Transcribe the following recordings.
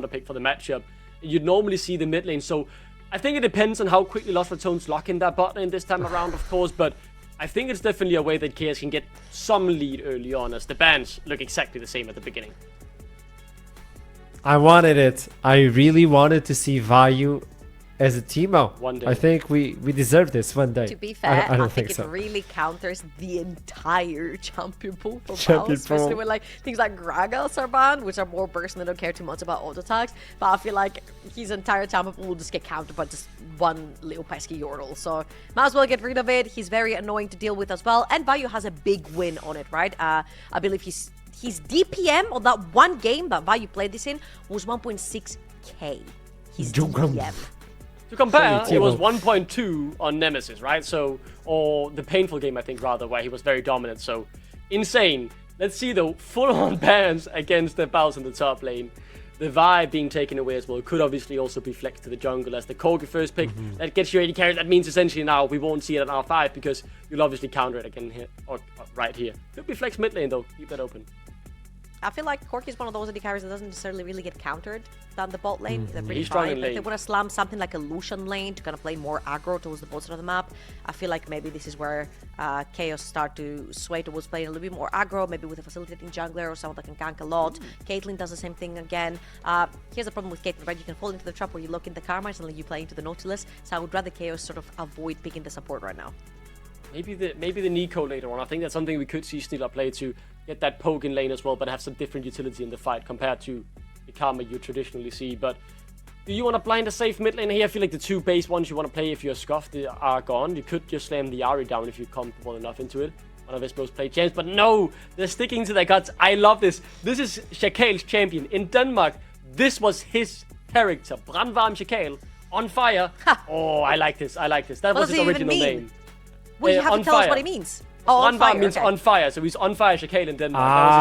to pick for the matchup. You'd normally see the mid lane, so I think it depends on how quickly Lost Ratones lock in that bot lane this time around, of course, but I think it's definitely a way that KAOS can get some lead early on, as the bans look exactly the same at the beginning. I wanted it. I really wanted to see Vayu as a Teemo. One day. I think we deserve this one day. To be fair, I don't think it so. really counters the entire champion pool for Champion KAOS, especially pool. when like things like Gragas are banned, which are more burst and don't care too much about auto attacks. But I feel like his entire champion pool will just get countered by just one little pesky Yordle. So might as well get rid of it. He's very annoying to deal with as well. And Vayu has a big win on it, right? I believe his DPM on that one game that Vayu played this in was 1.6k. His DPM. To compare, it was 1.2 on Nemesis, right? So, or the Painful game, I think, rather, where he was very dominant. So, insane. Let's see, though, full-on bans against the Baus in the top lane. The Vi being taken away as well could obviously also be flexed to the jungle as the Kogi first pick. That gets you 80 carries. That means essentially now we won't see it on R5 because you'll obviously counter it again here, or right here. Could be flex mid lane, though. Keep that open. I feel like Corki is one of those AD carries that doesn't necessarily really get countered down the bot lane. They're pretty He's strong fine. in If lane. they want to slam something like a Lucian lane to kind of play more aggro towards the bottom of the map, I feel like maybe this is where KAOS start to sway towards playing a little bit more aggro, maybe with a facilitating jungler or someone that can gank a lot. Caitlyn does the same thing again. Here's the problem with Caitlyn, right? You can fall into the trap where you lock in the Karma and suddenly you play into the Nautilus. So I would rather KAOS sort of avoid picking the support right now. Maybe the Nico later on. I think that's something we could see Steeler play to get that poke in lane as well, but have some different utility in the fight compared to the Karma you traditionally see. But do you want to blind a safe mid lane here? I feel like the two base ones you want to play if you're scuffed are gone. You could just slam the Ahri down if you're comfortable enough into it. One of his most played champs, but no, they're sticking to their guts. I love this. This is Shakal's champion. In Denmark, this was his character. Brandvarm Shakal, on fire. Oh, I like this. I like this. That was his original name. Well, you have to tell us what it means. Oh, on fire, means okay. on fire, so he's on fire Shakal in Denmark. That was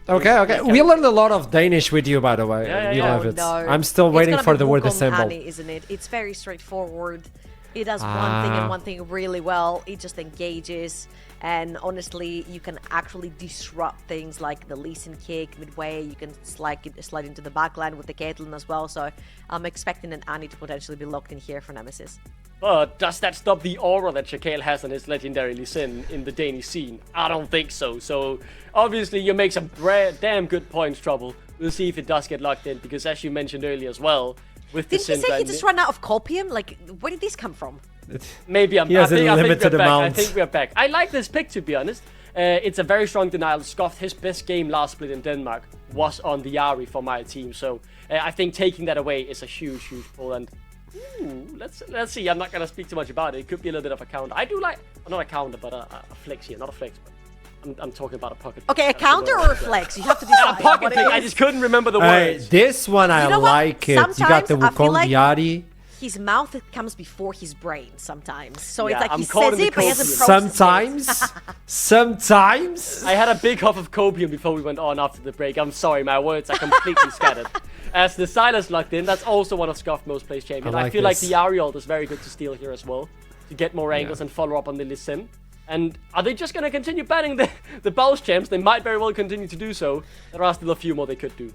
his real name. Okay. We learned a lot of Danish with you, by the way. Yeah. Love it. No. I'm still waiting for the word assemble. Honey, isn't it? It's very straightforward. It does one thing and one thing really well. It just engages. And honestly, you can actually disrupt things like the Lee Sin kick midway. You can slide into the backline with the Caitlyn as well. So I'm expecting an Annie to potentially be locked in here for Nemesis. But does that stop the aura that Shakal has on his legendary Lee Sin in the Danish scene? I don't think so. So obviously you make some damn good points, Trouble. We'll see if it does get locked in, because as you mentioned earlier as well, with the Didn't he say he just ran out of copium? Like, where did this come from? Maybe He has a limited amount. I think we're back. I like this pick, to be honest. It's a very strong denial. Scuffed, his best game last split in Denmark was on the Ahri for my team. So I think taking that away is a huge, huge pull. And let's see. I'm not going to speak too much about it. It could be a little bit of a counter. I do like, well, not a counter, but a flex here. Not a flex, but I'm talking about a pocket. Okay, a counter or a flex? You have to decide. A pocket pick. I just couldn't remember the words. This one I like it. You got the Wukong Diari. His mouth comes before his brain sometimes. So Yeah, it's like I'm he calling says the it, but he hasn't processed it. Sometimes. I had a big huff of copium before we went on after the break. I'm sorry, my words are completely scattered. As the Silas locked in, that's also one of Scuff's most played champions. I feel like the Ariel is very good to steal here as well, to get more angles and follow up on the Lee Sin. And are they just going to continue banning the Baus champs? They might very well continue to do so. There are still a few more they could do.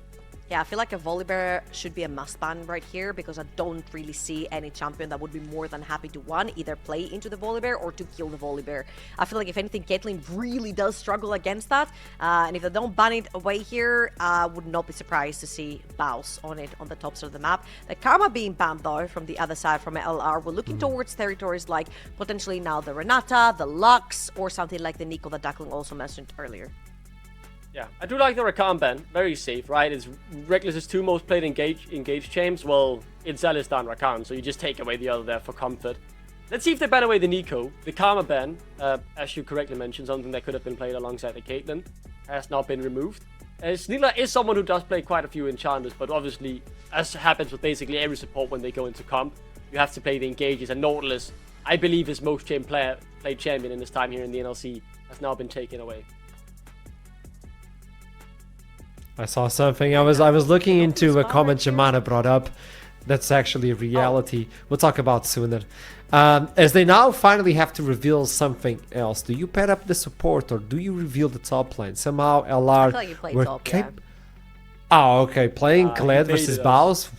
Yeah, I feel like a Volibear should be a must ban right here, because I don't really see any champion that would be more than happy to, one, either play into the Volibear or to kill the Volibear. I feel like if anything, Caitlyn really does struggle against that. And if they don't ban it away here, I would not be surprised to see Baus on it on the top side of the map. The Karma being banned, though, from the other side, from LR, we're looking towards territories like potentially now the Renata, the Lux, or something like the Nico that Duckling also mentioned earlier. Yeah, I do like the Rakan ban. Very safe, right? It's Reckless's two most played engage champs. Well, it's Alistar and Rakan, so you just take away the other there for comfort. Let's see if they ban away the Nico. The Karma ban, as you correctly mentioned, something that could have been played alongside the Caitlyn, has not been removed. Snila is someone who does play quite a few enchanters, but obviously, as happens with basically every support when they go into comp, you have to play the engages. And Nautilus, I believe his most played champion in his time here in the NLC, has now been taken away. I saw something. I was looking into a comment Jemana brought up. That's actually reality. We'll talk about sooner. As they now finally have to reveal something else, do you pair up the support or do you reveal the top lane? Somehow LR I feel like you play top, yeah. Oh, okay. Playing he Kled baited versus us. Baus.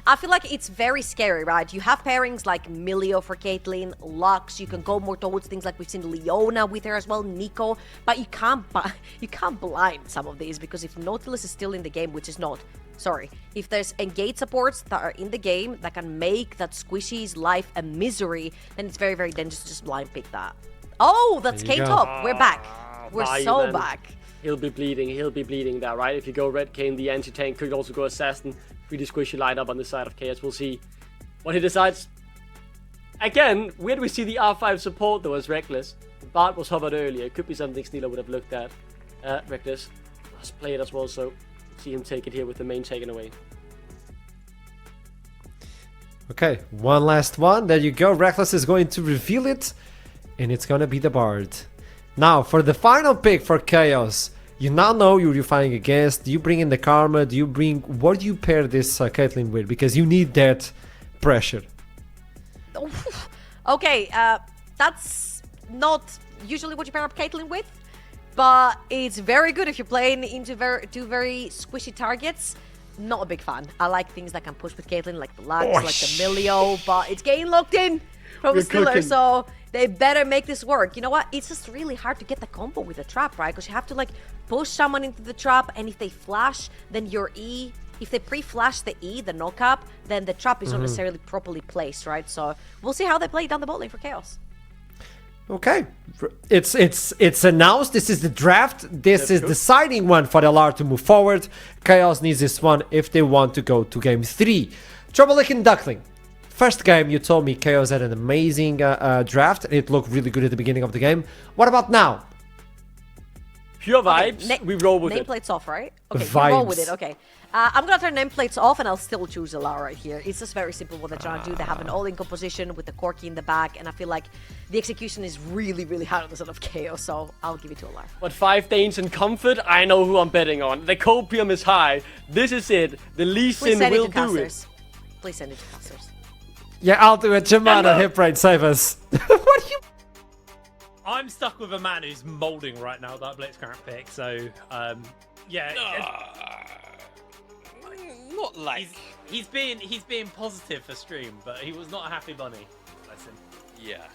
I feel like it's very scary, right? You have pairings like Milio for Caitlyn, Lux. You can go more towards things like we've seen Leona with her as well, Nico. But you can't blind some of these, because if Nautilus is still in the game, which is not, sorry, if there's engage supports that are in the game that can make that Squishy's life a misery, then it's very, very dangerous to just blind pick that. Oh, that's There you go. K-Top. We're back. We're Bye, so man. back. He'll be bleeding there, right? If you go Red Kane, the anti-tank, could also go Assassin. Pretty squishy lineup on the side of KAOS. We'll see what he decides. Again, where do we see the R5 support though as Reckless? Bart was hovered earlier. It could be something Snealer would have looked at. Reckless has played as well, so see him take it here with the main taken away. Okay, one last one. There you go. Reckless is going to reveal it, and it's going to be the Bard. Now, for the final pick for KAOS, you now know who you're fighting against. Do you bring in the Karma? Do you bring... What do you pair this Caitlyn with? Because you need that pressure. Okay, that's not usually what you pair up Caitlyn with, but it's very good if you're playing into two very squishy targets. Not a big fan. I like things that can push with Caitlyn, like the Lux, like the Milio, but it's getting locked in from the Steelers, so they better make this work. You know what? It's just really hard to get the combo with the trap, right? Because you have to like push someone into the trap, and if they flash, then your E, if they pre-flash the E, the knock-up, then the trap is not necessarily properly placed, right? So we'll see how they play down the bot lane for KAOS. Okay, it's announced. This is the draft. This is the deciding one for LR to move forward. KAOS needs this one if they want to go to game 3. Troublelick and Duckling. First game, you told me KAOS had an amazing draft, and it looked really good at the beginning of the game. What about now? Pure vibes, we roll with it. Nameplates off, right? Okay, we roll with it, Vibes. okay. I'm gonna turn nameplates off, and I'll still choose Alara right here. It's just very simple what they're trying to do. They have an all-in composition with the Corki in the back, and I feel like the execution is really, really hard on the side of KAOS, so I'll give it to Alara. But 5 Danes in comfort, I know who I'm betting on. The copium is high. This is it. The Lee Please Sin send it will to do it. casters. Please send it to casters. Yeah, I'll do it. Jamana, hip right, save us. What do you... I'm stuck with a man who's molding right now, that Blitzcrank pick, so, yeah. Not like... He's being positive for stream, but he was not a happy bunny. Bless him. Yeah.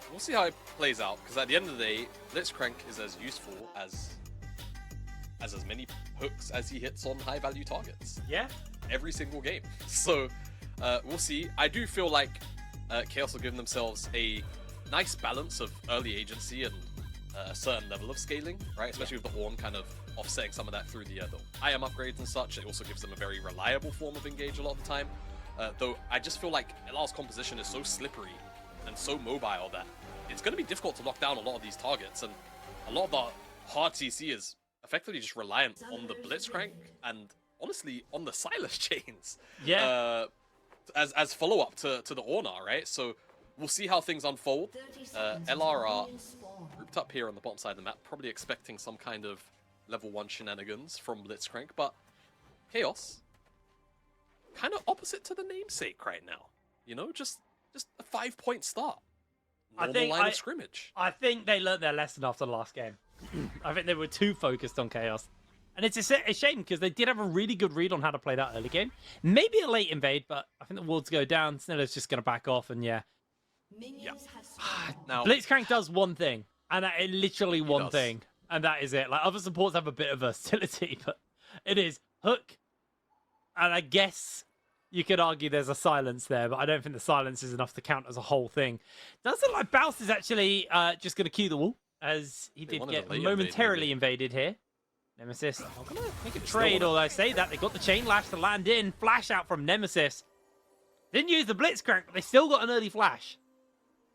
We'll see how it plays out, because at the end of the day, Blitzcrank is as useful as many hooks as he hits on high-value targets. Yeah. Every single game. So, we'll see. I do feel like KAOS are giving themselves a nice balance of early agency and a certain level of scaling, right? Especially with the Horn kind of offsetting some of that through the IM upgrades and such. It also gives them a very reliable form of engage a lot of the time. Though I just feel like LR's composition is so slippery and so mobile that it's going to be difficult to lock down a lot of these targets, and a lot of the hard CC is effectively just reliant on the Blitzcrank and honestly on the Silas chains. Yeah. As follow-up to the Ornar, right? So we'll see how things unfold. LR are grouped up here on the bottom side of the map, probably expecting some kind of level 1 shenanigans from Blitzcrank, but KAOS, kind of opposite to the namesake right now. You know, just a 5-point start. Normal line of scrimmage. I think they learned their lesson after the last game. I think they were too focused on KAOS. And it's a shame, because they did have a really good read on how to play that early game. Maybe a late invade, but I think the wards go down. Sneller's just going to back off, and yeah. Now, Blitzcrank does one thing, and that is literally one thing, and that is it. Like, other supports have a bit of versatility, but it is hook, and I guess you could argue there's a silence there, but I don't think the silence is enough to count as a whole thing. Does look like Baus is actually just going to queue the wall, as he did get momentarily invaded here. Nemesis not going to make a trade, although I say that. They got the chain lash to land in. Flash out from Nemesis. Didn't use the Blitzcrank, but they still got an early flash.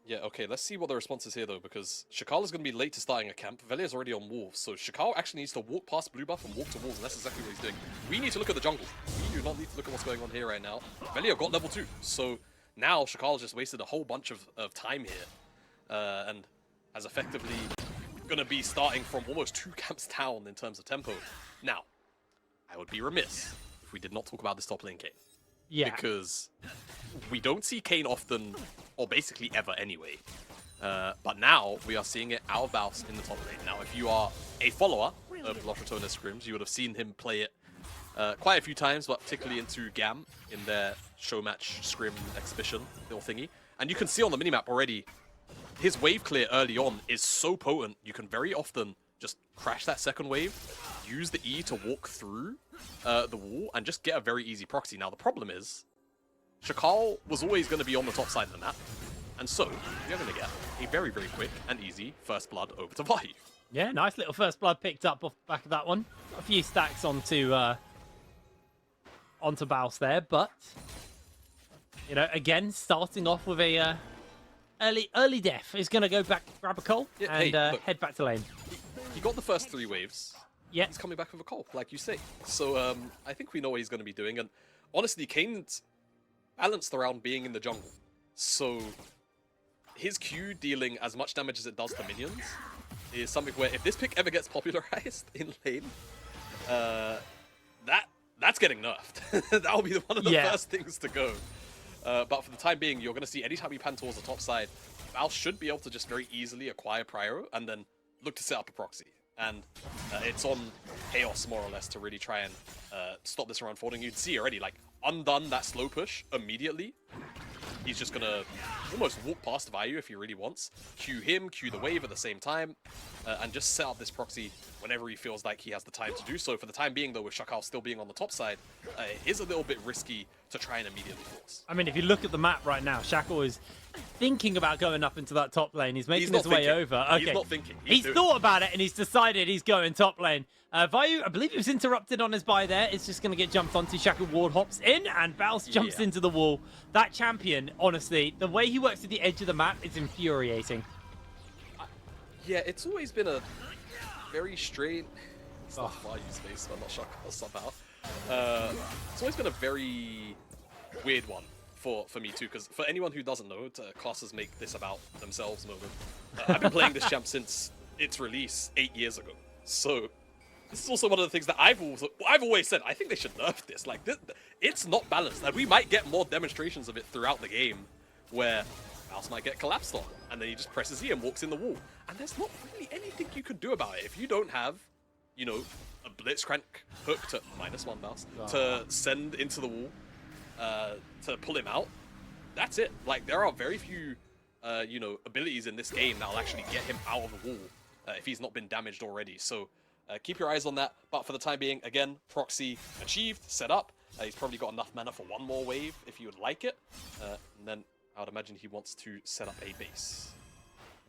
yeah, okay, let's see what the response is here, though, because Shakal is going to be late to starting a camp. Velia's already on Wolves, so Shakal actually needs to walk past Blue Buff and walk to Wolves, and that's exactly what he's doing. We need to look at the jungle. We do not need to look at what's going on here right now. Velia got level 2, so now Shakal just wasted a whole bunch of time here, and has effectively going to be starting from almost 2 camps down in terms of tempo. Now, I would be remiss if we did not talk about this top lane Kane. Yeah. Because we don't see Kane often, or basically ever anyway. But now we are seeing it out of Baus in the top lane. Now, if you are a follower, Ratones scrims. You would have seen him play it quite a few times, but particularly into GAM in their show match scrim exhibition little thingy. And you can see on the minimap already, his wave clear early on is so potent, you can very often just crash that second wave, use the E to walk through the wall, and just get a very easy proxy. Now the problem is, Shakal was always going to be on the top side of the map, and so you're going to get a very, very quick and easy first blood over to Vayu. Yeah, nice little first blood picked up off the back of that one. A few stacks onto Baus there, but you know, again, starting off with a early death. Is going to go back, grab a coal, Yeah, and hey, look. head back to lane. He got the first 3 waves. Yeah, He's coming back with a call, like you say. So I think we know what he's going to be doing. And honestly, Kane's balanced around being in the jungle. So his Q dealing as much damage as it does to minions is something where if this pick ever gets popularized in lane, that's getting nerfed. That'll be one of the first things to go. But for the time being, you're going to see anytime you pan towards the top side, Val should be able to just very easily acquire Prio and then look to set up a proxy. And it's on KAOS, more or less, to really try and stop this from unfolding. You'd see already, like, undone that slow push immediately. He's just going to almost walk past Vayu if he really wants. Q him, Q the wave at the same time, and just set up this proxy whenever he feels like he has the time to do so. For the time being, though, with Shakal still being on the top side, it is a little bit risky to try and immediately force. I mean, if you look at the map right now, Shackle is thinking about going up into that top lane. He's making his way over. Okay. He's not thinking. He's thought about it and he's decided he's going top lane. Vayu, I believe he was interrupted on his buy there. It's just going to get jumped onto. Shackle ward hops in and Baus jumps into the wall. That champion, honestly, the way he works at the edge of the map is infuriating. Yeah, it's always been a very strange... It's not Vayu's face, but not Shakal somehow. It's always been a very weird one for me too, because for anyone who doesn't know, classes make this about themselves moment. I've been playing this champ since its release 8 years ago, so this is also one of the things that I've always said. I think they should nerf this. Like, it's not balanced, and we might get more demonstrations of it throughout the game, where Mouse might get collapsed on, and then he just presses E and walks in the wall, and there's not really anything you can do about it if you don't have, you know, a Blitzcrank hook to -1 Mouse to send into the wall. To pull him out. That's it. Like, there are very few, you know, abilities in this game that will actually get him out of the wall if he's not been damaged already. So keep your eyes on that. But for the time being, again, proxy achieved, set up. He's probably got enough mana for one more wave if you would like it. And then I would imagine he wants to set up a base.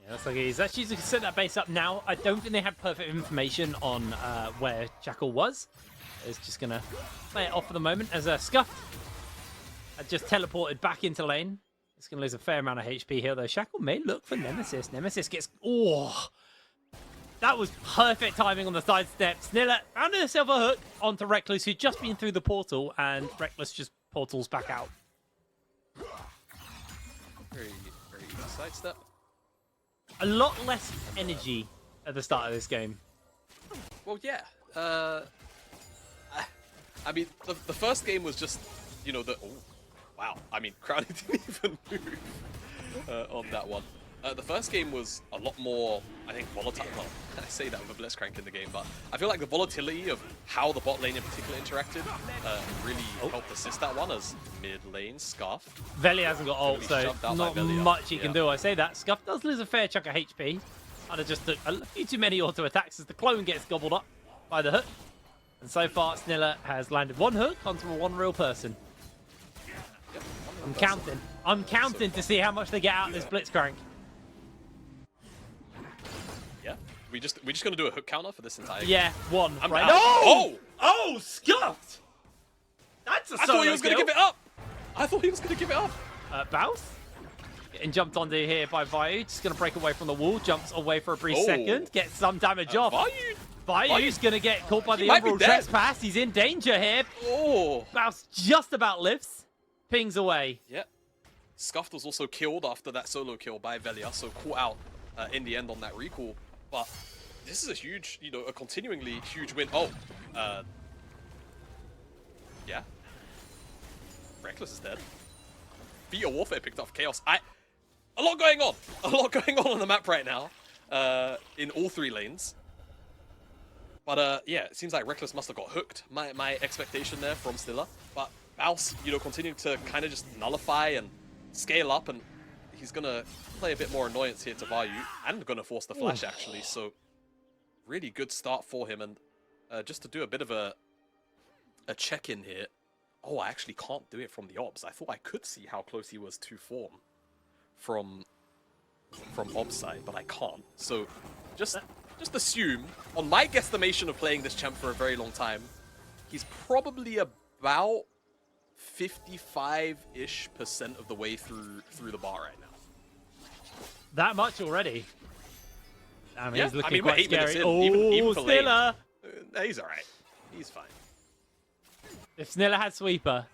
Yeah, looks like he's actually going to set that base up now. I don't think they have perfect information on where Shackle was. It's just going to play it off for the moment as a Scuff. I just teleported back into lane. It's going to lose a fair amount of HP here, though. Shackle may look for Nemesis. Nemesis gets... Oh! That was perfect timing on the sidestep. Snilla found herself a hook onto Reckless, who'd just been through the portal, and Reckless just portals back out. Very, very easy sidestep. A lot less energy at the start of this game. Well, yeah. I mean, the first game was just, you know, the... Oh, wow. I mean, Crowley didn't even move on that one. The first game was a lot more, I think, volatile. Well, I say that with a Blitzcrank in the game, but I feel like the volatility of how the bot lane in particular interacted really helped assist that one as mid lane Scarf. Veli hasn't got ult, so not much he can do. I say that. Scuff does lose a fair chunk of HP. And it just took a few too many auto attacks as the clone gets gobbled up by the hook. And so far, Snilla has landed one hook onto one real person. Yep, I'm counting. I'm counting to see how much they get out of this Blitzcrank. Yeah, we just gonna do a hook counter for this entire game. Yeah, one. I'm right. out. No! Oh, Scuffed! That's a I thought he was gonna give it up. I thought he was gonna give it up. Baus? Getting jumped onto here by Vayu. Just gonna break away from the wall. Jumps away for a brief second. Gets some damage off. Vayu's gonna get caught by the overall trespass. He's in danger here. Oh. Baus just about lifts. Pings away. Yep. Scuffed was also killed after that solo kill by Velia, so caught out in the end on that recall. But this is a huge, you know, a continuingly huge win. Oh, yeah. Reckless is dead. Beta Warfare picked off KAOS. A lot going on. A lot going on the map right now. In all three lanes. But yeah, it seems like Reckless must have got hooked. My expectation there from Stiller. But Baus, you know, continuing to kind of just nullify and scale up, and he's gonna play a bit more annoyance here to Vayu, and gonna force the flash actually. So really good start for him. And just to do a bit of a check-in here. Oh, I actually can't do it from the obs. I thought I could see how close he was to form from obs side, but I can't. So just assume, on my guesstimation of playing this champ for a very long time, he's probably about 55-ish% of the way through the bar right now. That much already? I mean, Yeah, he's looking we're quite 8 minutes scary. in, even for lane. Sniller! He's alright. He's fine. If Sniller had sweeper,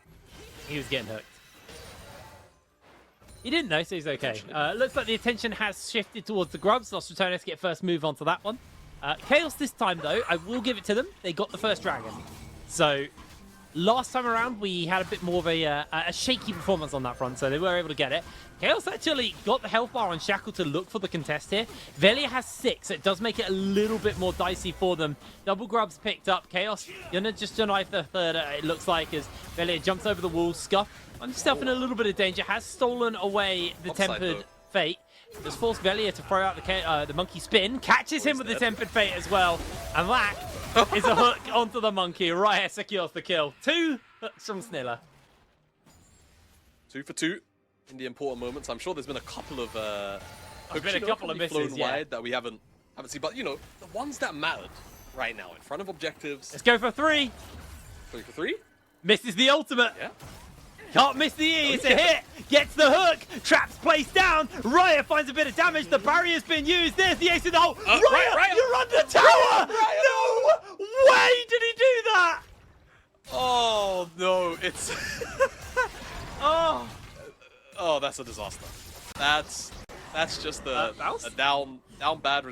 he was getting hooked. He didn't know, so he's okay. Looks like the attention has shifted towards the Grubs. Lost Ratones get first move onto that one. KAOS this time, though, I will give it to them. They got the first dragon. So last time around, we had a bit more of a shaky performance on that front, so they were able to get it. KAOS actually got the health bar on Shackle to look for the contest here. Velia has 6, so it does make it a little bit more dicey for them. Double Grubs picked up. KAOS gonna just deny the third, it looks like, as Velia jumps over the wall. Scuff finds himself in a little bit of danger, has stolen away the Offside, Tempered though. Fate. Just forced Velia to throw out the monkey spin, catches him with the Tempered Fate as well, and that is a hook onto the monkey. Raya secures the kill. 2 hooks from Sniller. 2 for 2 in the important moments. I'm sure there's been a couple of hooks, been a you know, couple of probably misses, flown yeah. wide that we haven't seen. But you know, the ones that mattered right now in front of objectives. Let's go for 3. 3 for 3. Misses the ultimate. Yeah. Can't miss the E. It's a hit. Gets the hook. Traps placed down. Raya finds a bit of damage. The barrier's been used. There's the ace in the hole. Raya, you're under tower. No way did he do that. Oh no, it's Oh. oh, that's a disaster. That's just a Mouse? down bad.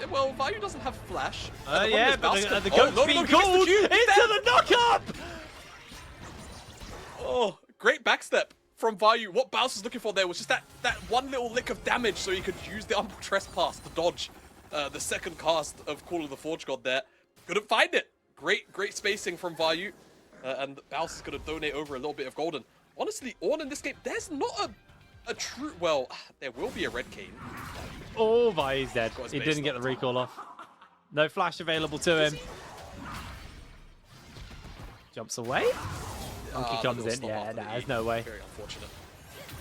Well, Vayu doesn't have flash. And the Yeah, problem is but Mouse the can- goat's no, been he missed the called Q. into He's dead. the knock-up. Oh, great backstep from Vayu. What Baus was looking for there was just that one little lick of damage so he could use the trespass to dodge the second cast of Call of the Forge God there. Couldn't find it. Great spacing from Vayu. And Baus is going to donate over a little bit of golden. Honestly, Ornn in this game, there's not a true... Well, there will be a red cane. Oh, he's dead. Got his He base didn't get the knocked. recall off. No flash available to him. Jumps away. Monkey The comes little in. stop Yeah, after the there's E. no way. Very unfortunate.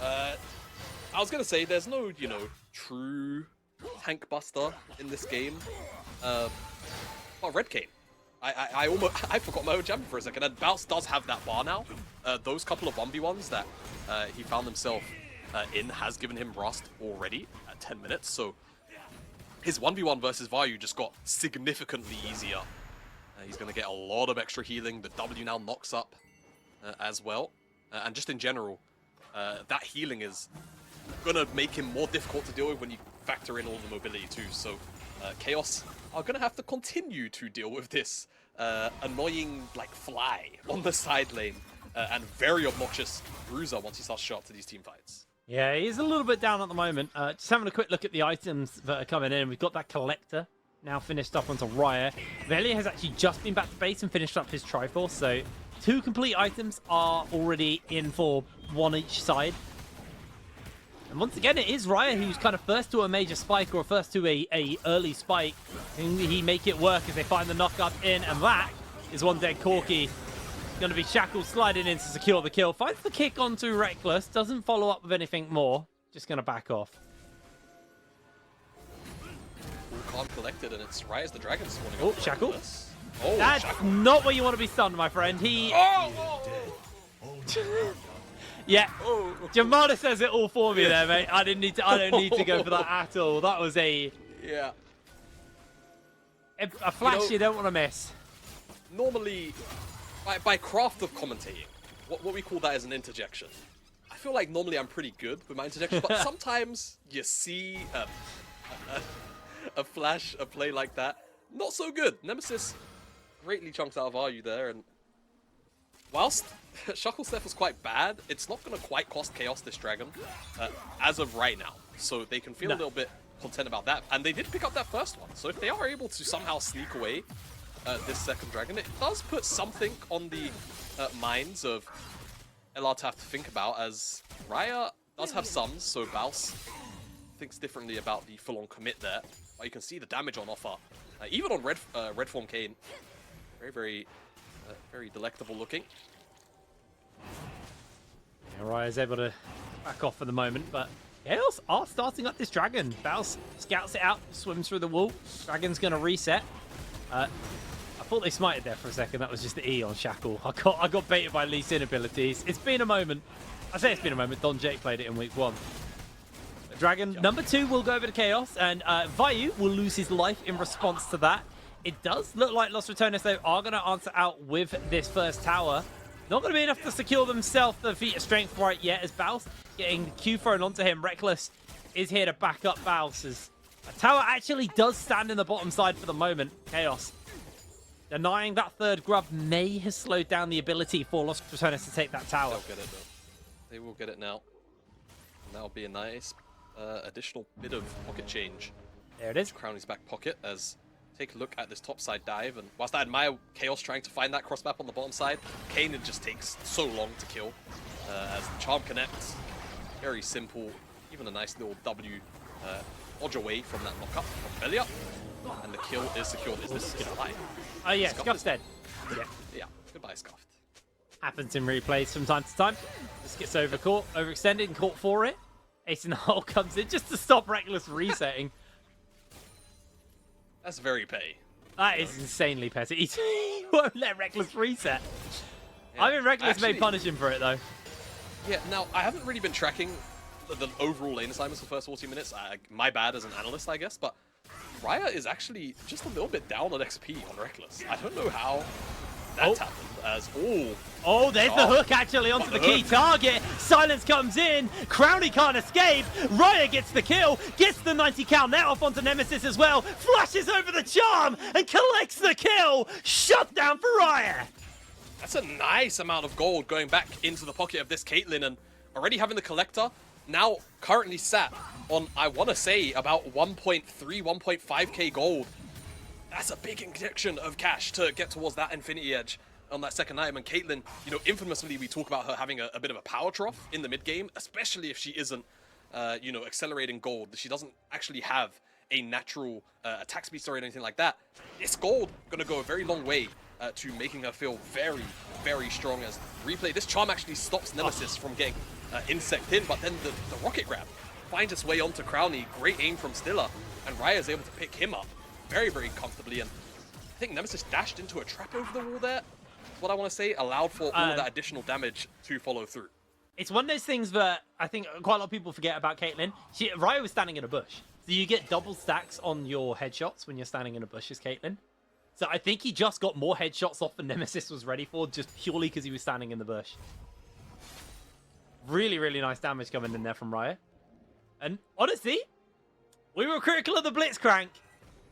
I was going to say, there's no, you know, true tank buster in this game. But red cane. I forgot my own champion for a second, and Baus does have that bar now. Those couple of 1v1s that he found himself in has given him rust already at 10 minutes, so his 1v1 versus Vayu just got significantly easier. He's going to get a lot of extra healing. The W now knocks up as well, and just in general, that healing is going to make him more difficult to deal with when you factor in all the mobility too, so KAOS are going to have to continue to deal with this annoying, like, fly on the side lane and very obnoxious bruiser once he starts to show up to these team fights. Yeah, he's a little bit down at the moment. Just having a quick look at the items that are coming in. We've got that collector now finished up onto Raya. Velia has actually just been back to base and finished up his Triforce, so 2 complete items are already in for 1 each side. And once again, it is Raya who's kind of first to a major spike or first to a early spike. Can he make it work as they find the knock-up in? And that is one dead Corki. Going to be Shackle sliding in to secure the kill. Finds the kick onto Reckless. Doesn't follow up with anything more. Just going to back off. Full calm collected, and it's Raya's the dragon spawning. Oh, up for Shackle. Reckless. Oh, That's Shackle. not where you want to be stunned, my friend. He... Oh! Yeah. Oh! Jamada says it all for me there, mate. I don't need to go for that at all. That was a Yeah. flash You know- don't want to miss. Normally, by craft of commentating, what we call that is an interjection. I feel like normally I'm pretty good with my interjections, but sometimes you see a flash, a play like that, not so good. Nemesis greatly chunks out of Vayu there, and whilst Shackle's theft was quite bad, it's not going to quite cost KAOS this dragon as of right now. So they can feel a little bit content about that. And they did pick up that first one. So if they are able to somehow sneak away this second dragon. It does put something on the minds of LR to have to think about, as Raya does have sums, so Baus thinks differently about the full-on commit there. But you can see the damage on offer, even on red form Kayn. Very delectable looking. Yeah, Raya's able to back off for the moment, but KAOS are starting up this dragon. Baus scouts it out, swims through the wall. Dragon's going to reset. I thought they smited there for a second. That was just the E on Shackle. I got baited by Lee Sin abilities. It's been a moment. I say it's been a moment. Don Jake played it in week 1. Dragon number 2 will go over to KAOS, and Vayu will lose his life in response to that. It does look like Los Ratones, though, are going to answer out with this first tower. Not going to be enough to secure themselves the feat of strength right yet, as Baus getting the Q thrown onto him. Reckless is here to back up Baus, as a tower actually does stand in the bottom side for the moment. KAOS denying that third grub may have slowed down the ability for Los Ratones to take that tower. They'll get it, though. They will get it now. And that'll be a nice additional bit of pocket change. There it is. Crowny's back pocket, as take a look at this top side dive, and whilst I admire KAOS trying to find that cross map on the bottom side, Kayn just takes so long to kill, as the charm connects. Very simple, even a nice little W dodge away from that knockup from belly up, and the kill is secured. Is this gonna lie? Oh yeah, Scuff's dead. Yeah, goodbye Scuffed. Happens in replays from time to time. Just gets overextended and caught for it. Ace in the hole comes in just to stop Reckless resetting. That's very petty. That is insanely petty. He won't let Reckless reset. Yeah. I mean, Reckless may Actually, punish him for it, though. Yeah, now, I haven't really been tracking the overall lane assignments for the first 40 minutes. My bad as an analyst, I guess, but Raya is actually just a little bit down on XP on Reckless. I don't know how that's happened, as... Oh, there's the hook actually onto the key target. Silence comes in. Crowny can't escape. Raya gets the kill. Gets the 90 cal net off onto Nemesis as well. Flashes over the charm and collects the kill. Shut down for Raya. That's a nice amount of gold going back into the pocket of this Caitlyn, and already having the collector now currently sat on, I want to say, about 1.3, 1.5k gold. That's a big injection of cash to get towards that Infinity Edge on that second item. And Caitlyn, you know, infamously we talk about her having a bit of a power trough in the mid game, especially if she isn't, you know, accelerating gold. She doesn't actually have a natural attack speed story or anything like that. This gold gonna go a very long way to making her feel very, very strong. As replay, this charm actually stops Nemesis from getting insect in, but then the rocket grab finds its way onto Crowny. Great aim from Stiller, and Raya is able to pick him up very, very comfortably. And I think Nemesis dashed into a trap over the wall there. That's what I want to say, allowed for all of that additional damage to follow through. It's one of those things that I think quite a lot of people forget about Caitlyn. Raya was standing in a bush. So you get double stacks on your headshots when you're standing in a bush as Caitlyn. So I think he just got more headshots off than Nemesis was ready for, just purely because he was standing in the bush. Really, really nice damage coming in there from Raya. And honestly, we were critical of the Blitzcrank.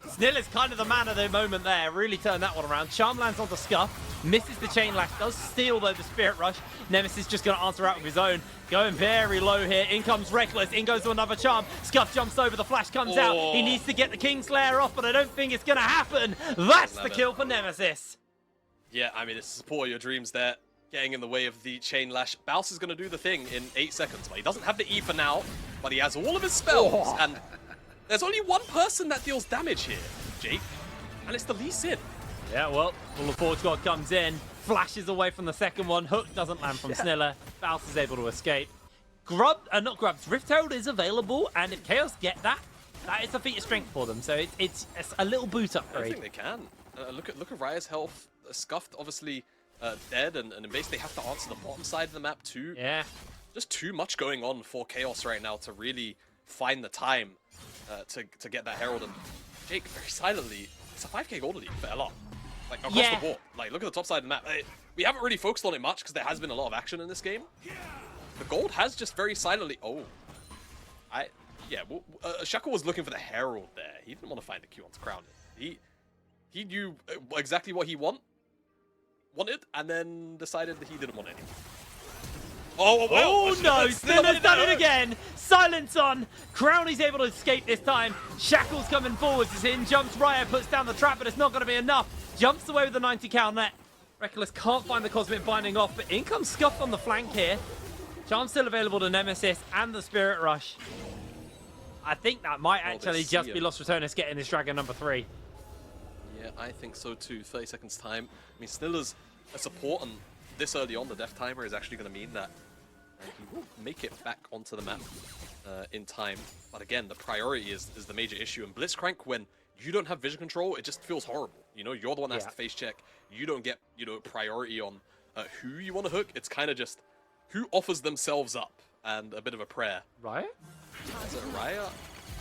Snill is kind of the man of the moment there. Really turned that one around. Charm lands onto Scuff. Misses the chain lash. Does steal, though, the Spirit Rush. Nemesis just going to answer out with his own. Going very low here. In comes Reckless. In goes to another Charm. Scuff jumps over. The flash comes out. He needs to get the Kingslayer off, but I don't think it's going to happen. That's the kill for Nemesis. Yeah, I mean, it's support your dreams there. Getting in the way of the chain lash. Baus is going to do the thing in 8 seconds. But he doesn't have the E for now, but he has all of his spells. And there's only one person that deals damage here, Jake, and it's the Lee Sin. Yeah, well, Loleventvods God comes in, flashes away from the second one. Hook doesn't land from Sniller. Baus is able to escape. Not Grubs. Rift Herald is available, and if KAOS get that, that is a feat of strength for them. So it's a little boot upgrade. I think they can. Look at Raya's health. Scuffed, obviously dead, and in base they have to answer the bottom side of the map too. Yeah. Just too much going on for KAOS right now to really find the time to get that Herald. And Jake, very silently, it's a 5k gold lead for LR. Like, across the board. Like, look at the top side of the map. We haven't really focused on it much because there has been a lot of action in this game. The gold has just very silently... Shackle was looking for the Herald there. He didn't want to find the Q on to crown it. He knew exactly what he wanted, and then decided that he didn't want anything. Oh, well, Oh no, Stiller's done it again. again. Silence on. Crowley's able to escape this time. Shackle's coming forwards as in jumps Riot, puts down the trap, but it's not going to be enough. Jumps away with the 90 cal net. Reckless can't find the Cosmic Binding off, but in comes Scuff on the flank here. Charm still available to Nemesis and the Spirit Rush. I think that might actually just be Lost Ratones getting this Dragon number 3. Yeah, I think so too. 30 seconds time. I mean, Sniller's a support, and this early on, the death timer is actually going to mean that he will make it back onto the map in time. But again, the priority is the major issue. And Blitzcrank, when you don't have vision control, it just feels horrible. You know, you're the one that has to face check. You don't get, you know, priority on who you want to hook. It's kind of just who offers themselves up and a bit of a prayer. Riot? Is it Riot?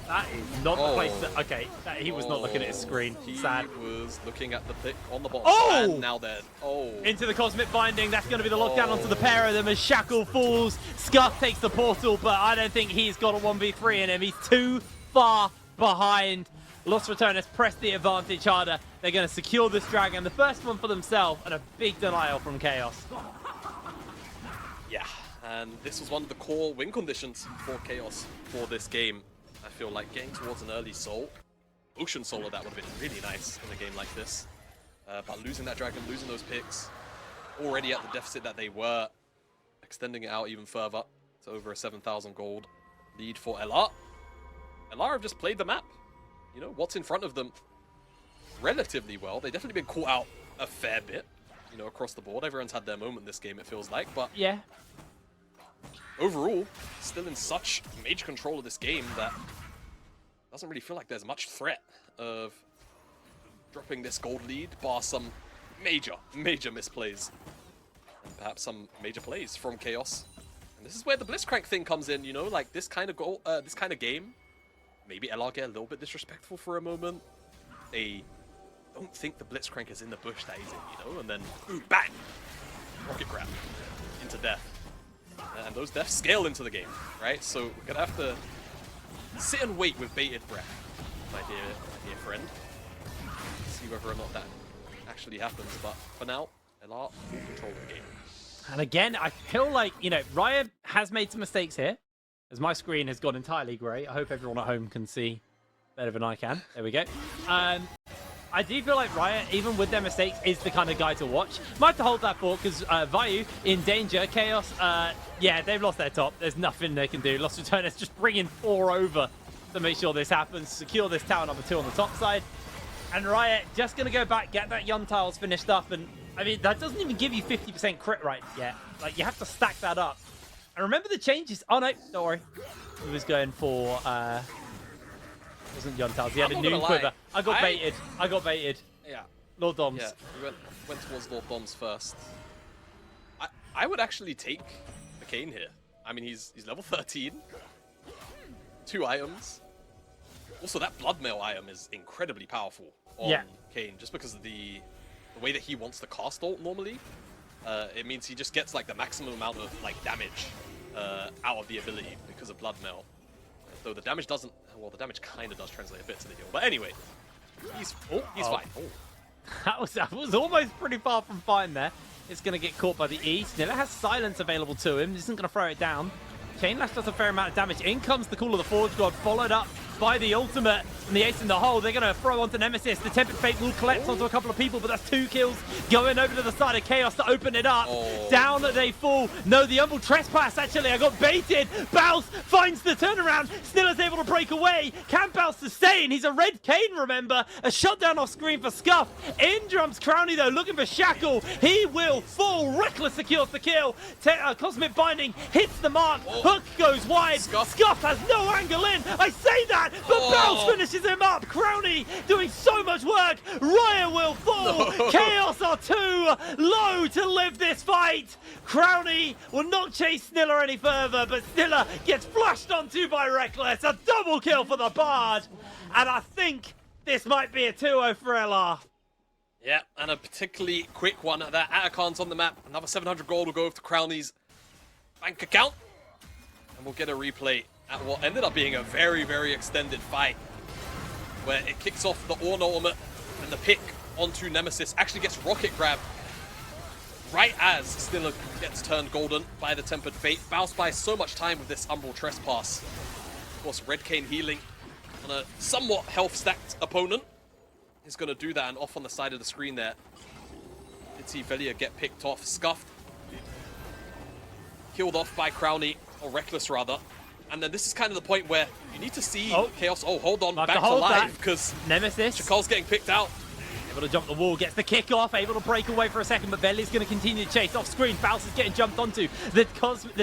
That is not the place that... Okay, he was not looking at his screen. Sad. He was looking at the pick on the box. Oh! And now they're... Oh! Into the Cosmic Binding. That's going to be the lockdown onto the pair of them as Shackle falls. Scuff takes the portal, but I don't think he's got a 1v3 in him. He's too far behind. Lost Ratones press the advantage harder. They're going to secure this Dragon. The first one for themselves, and a big denial from KAOS. Yeah, and this was one of the core win conditions for KAOS for this game. I feel like getting towards an early soul, Ocean Soul of that would have been really nice in a game like this. But losing that Dragon, losing those picks, already at the deficit that they were, extending it out even further to over a 7,000 gold lead for LR. LR have just played the map. You know, what's in front of them relatively well. They've definitely been caught out a fair bit, you know, across the board. Everyone's had their moment this game, it feels like, but Yeah. overall, still in such major control of this game that doesn't really feel like there's much threat of dropping this gold lead, bar some major misplays. And perhaps some major plays from KAOS. And this is where the Blitzcrank thing comes in, you know, like this kind of goal, this kind of game. Maybe LR get a little bit disrespectful for a moment. They don't think the Blitzcrank is in the bush that he's in, you know, and then ooh, bang! Rocket grab into death. And those deaths scale into the game, right? So we're gonna have to sit and wait with bated breath, my dear friend. See whether or not that actually happens. But for now, LR full control of the game. And again, I feel like, you know, Riot has made some mistakes here. As my screen has gone entirely grey. I hope everyone at home can see better than I can. There we go. I do feel like Riot, even with their mistakes, is the kind of guy to watch. Might have to hold that thought because Vayu in danger. KAOS, yeah, they've lost their top. There's nothing they can do. Lost Ratones just bringing 4 over to make sure this happens. Secure this tower number 2 on the top side. And Riot just going to go back, get that Yun tiles finished up. And I mean, that doesn't even give you 50% crit right yet. Like, you have to stack that up. And remember the changes. Oh, no, don't worry. He was going for... wasn't Yun tiles. He had a new quiver. I got baited. I got baited. Yeah. Lord Doms. Yeah, we went towards Lord Doms first. I would actually take the Kane here. I mean, he's level 13. 2 items. Also, that Bloodmail item is incredibly powerful on Kane, just because of the way that he wants to cast ult normally. It means he just gets like the maximum amount of like damage out of the ability because of Bloodmail. Though the damage doesn't, well, the damage kind of does translate a bit to the heal. But anyway, he's fine. Oh. That was almost pretty far from fine there. It's going to get caught by the E. Sniller has silence available to him. Isn't going to throw it down. Chainlash does a fair amount of damage. In comes the Call of the Forge God, followed up by the ultimate and the ace in the hole. They're going to throw onto Nemesis. The Tempered Fate will collect onto a couple of people, but that's 2 kills going over to the side of KAOS to open it up. Down they fall. No, the Humble Trespass, actually. I got baited. Bouse finds the turnaround. Sniller's able to break away. Can Bouse sustain? He's a red Kane, remember. A shutdown off screen for Scuff. In jumps Crowley, though, looking for Shackle. He will fall. Reckless secures the kill. Cosmic Binding hits the mark. Hook goes wide. Scuff has no angle in. I say that, but Bouse finishes him up. Crowley doing so much work. Riot will fall. KAOS are too low to live this fight. Crowley will not chase Sniller any further, but Sniller gets flushed onto by Reckless. A double kill for the Bard. And I think this might be a 2-0 for LR. Yeah, and a particularly quick one at that. Atakan's on the map. Another 700 gold will go over to Crowley's bank account. And we'll get a replay at what ended up being a very, very extended fight, where it kicks off the Ornn ultimate and the pick onto Nemesis actually gets rocket grab. right as Stiller gets turned golden by the Tempered Fate. Baus buys so much time with this Umbral Trespass. Of course, Red Cane healing on a somewhat health-stacked opponent is going to do that, and off on the side of the screen there. Did see Velia get picked off, scuffed. Killed off by Crowny, or Reckless rather. And then this is kind of the point where you need to see KAOS. Oh, hold on, back to life, because Nemesis. Chakal's getting picked out. Able to jump the wall, gets the kick off, able to break away for a second, but Velia's going to continue to chase off screen. Baus is getting jumped onto. The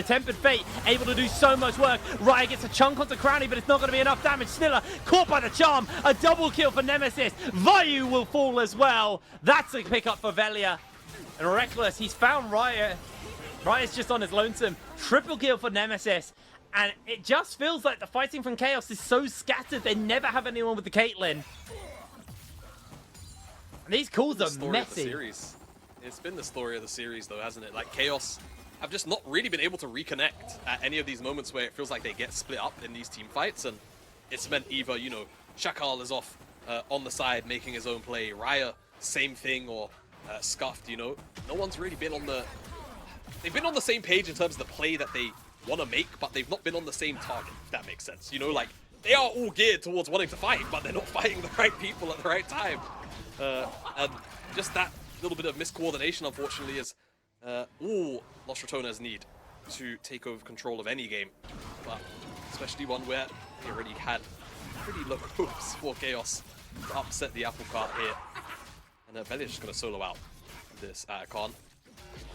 Tempered Fate able to do so much work. Raya gets a chunk onto Crowny, but it's not going to be enough damage. Sniller caught by the charm. A double kill for Nemesis. Vayu will fall as well. That's a pickup for Velia. And Reckless, he's found Raya. Raya's just on his lonesome. Triple kill for Nemesis. And it just feels like the fighting from KAOS is so scattered. They never have anyone with the Caitlyn. And these calls are messy. It's been the story of the series, though, hasn't it? Like, KAOS have just not really been able to reconnect at any of these moments where it feels like they get split up in these team fights. And it's meant either, you know, Shakal is off on the side making his own play. Raya, same thing, or Scuffed, you know. No one's really been on the... They've been on the same page in terms of the play that they want to make, but they've not been on the same target, if that makes sense. You know, like, they are all geared towards wanting to fight, but they're not fighting the right people at the right time. And just that little bit of miscoordination, unfortunately, is all Los Ratones need to take over control of any game. But especially one where they already had pretty low hopes for KAOS to upset the apple cart here. And Velia's just going to solo out this Khan.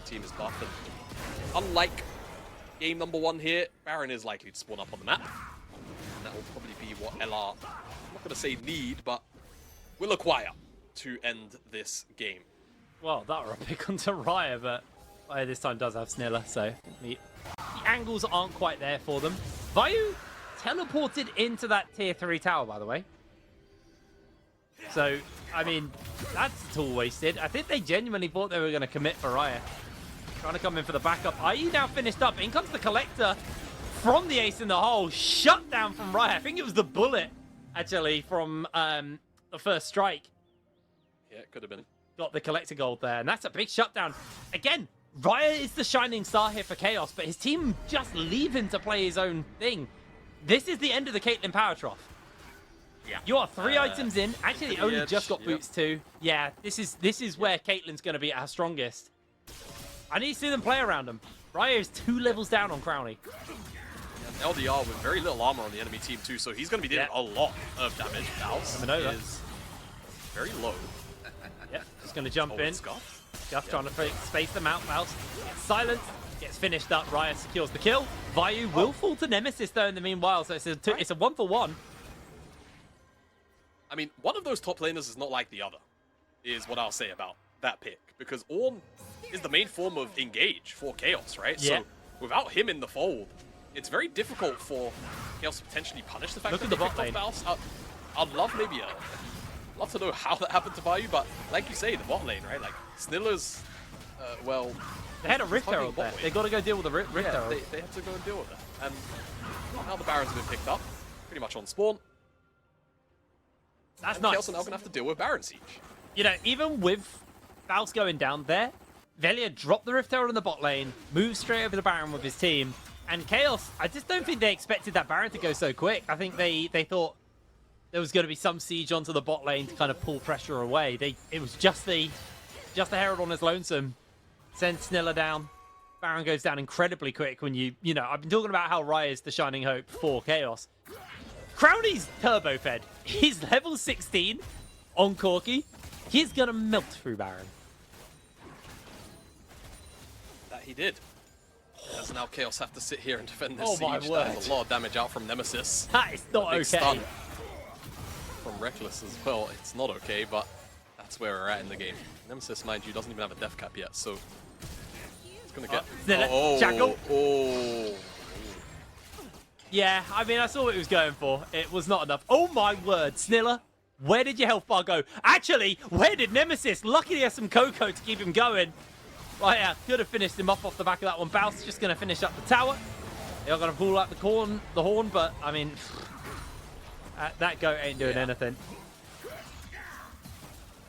Team is buffed. And unlike game number 1 here, Baron is likely to spawn up on the map. And that will probably be what LR, I'm not going to say need, but will acquire to end this game. Well, that were a pick onto Raya, but Raya this time does have Sniller, so the angles aren't quite there for them. Vayu teleported into that tier 3 tower, by the way. So, I mean, that's a tool wasted. I think they genuinely thought they were going to commit for Raya. Trying to come in for the backup. IE now finished up. In comes the Collector from the ace in the hole. Shut down from Raya. I think it was the bullet, actually, from the first strike. Yeah, it could have been. Got the Collector gold there, and that's a big shutdown. Again, Raya is the shining star here for KAOS, but his team just leave him to play his own thing. This is the end of the Caitlyn Power Trough. Yeah. You are 3 items in. Actually, only edge, just got boots too. Yeah, this is where Caitlyn's going to be at her strongest. I need to see them play around him. Raya is 2 levels down on Crowny. And LDR with very little armor on the enemy team too, so he's going to be dealing a lot of damage. Baus is very low. Yeah, just going to jump in. Scuff Trying to space them out. Baus gets silenced, gets finished up. Raya secures the kill. Vayu will fall to Nemesis though in the meanwhile, so it's a 1-for-1. I mean, one of those top laners is not like the other, is what I'll say about that pick. Because Ornn is the main form of engage for KAOS, right? Yeah. So without him in the fold, it's very difficult for KAOS to potentially punish the fact Look that at they the picked bot off Baus. I'd love maybe love to know how that happened to Vayu, but like you say, the bot lane, right? Like, Sniller's, well... They had a Rift Herald there. They got to go deal with the Rift Herald. They had to go and deal with it. And now the Barons have been picked up, pretty much on spawn. That's and nice. KAOS are now going to have to deal with Baron Siege. You know, even with Baus going down there, Velia dropped the Rift Herald in the bot lane, moved straight over the Baron with his team, and KAOS, I just don't think they expected that Baron to go so quick. I think they thought there was going to be some siege onto the bot lane to kind of pull pressure away. It was just the Herald on his lonesome. Send Sniller down. Baron goes down incredibly quick when you know, I've been talking about how Raya is the shining hope for KAOS. Crowny's turbo fed. He's level 16 on Corki. He's going to melt through Baron. That he did. As now KAOS have to sit here and defend this Oh my siege. word. There's a lot of damage out from Nemesis. That is not Big okay. stun from Reckless as well. It's not okay, but that's where we're at in the game. Nemesis, mind you, doesn't even have a death cap yet, so it's going to get... Sniller, Jackal. Oh. Yeah, I mean, I saw what he was going for. It was not enough. Oh my word, Sniller, where did your health bar go? Actually, where did Nemesis? Luckily, he has some Coco to keep him going. Right, yeah, could have finished him off the back of that one. Baus just going to finish up the tower. They're going to pull out the horn, but, I mean, that goat ain't doing anything.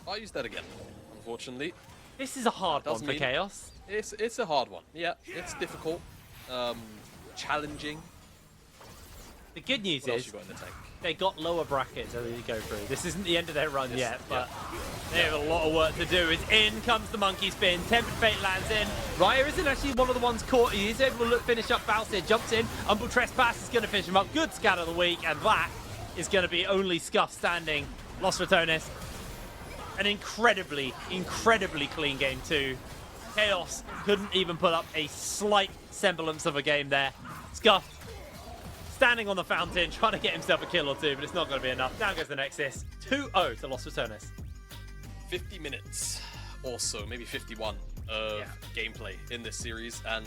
I'll use that again, unfortunately. This is a hard one for KAOS. It's a hard one. Yeah, it's difficult, challenging. The good news What else is you got in the tank? they got lower brackets as they go through. This isn't the end of their run Yes, yet, but they have a lot of work to do. It's in comes the monkey spin. Tempted Fate lands in. Raya isn't actually one of the ones caught. He is able to finish up Bounce here. Jumps in. Humble Trespass is going to finish him up. Good scat of the week, and that is going to be only Scuff standing. Lost Ratones. An incredibly clean game too. KAOS couldn't even put up a slight semblance of a game there. Scuff standing on the fountain, trying to get himself a kill or two, but it's not going to be enough. Down goes the Nexus. 2-0 to Lost Ratones. 50 minutes or so, maybe 51 of gameplay in this series, and